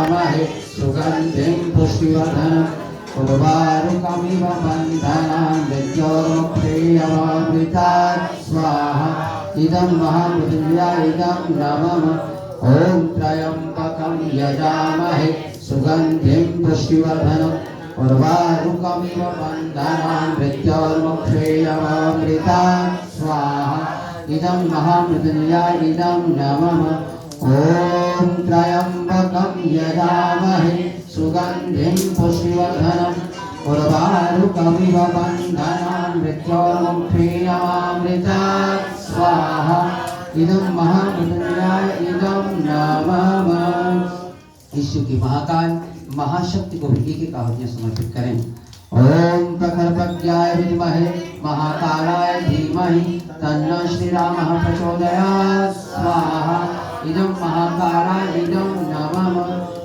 महे सुगन्धिं पुष्टिवर्धनम् उर्वारुकमिव बन्धनान् मृत्योर्मुक्षीयमामृतात् स्वाहा इदं महामृत्युञ्जय इदं नमः ॐ त्र्यम्बकं यजामहे सुगन्धिं पुष्टिवर्धनम् उर्वारुकमिव बन्धनान् मृत्योर्मुक्षीयमामृतात् स्वाहा इदं महामृत्युञ्जय इदं नमः ॐ त्र्यम्बकं यजामहे सुगन्धिं पुष्टिवर्धनम् उर्वारुकमिव बन्धनान् मृत्योर्मुक्षीयमामृतात् स्वाहा इदं महामृत्युञ्जय इदं नमः। ईश्वर की महाकाल महाशक्ति को भी एक आहुतियां समर्पित करें। ओम प्रखर प्रज्ञाय विद्महे महाकालाय धीमहि तन्नो श्रीरामः प्रचोदयात् स्वाहा इदं महाकालाय इदं नमः।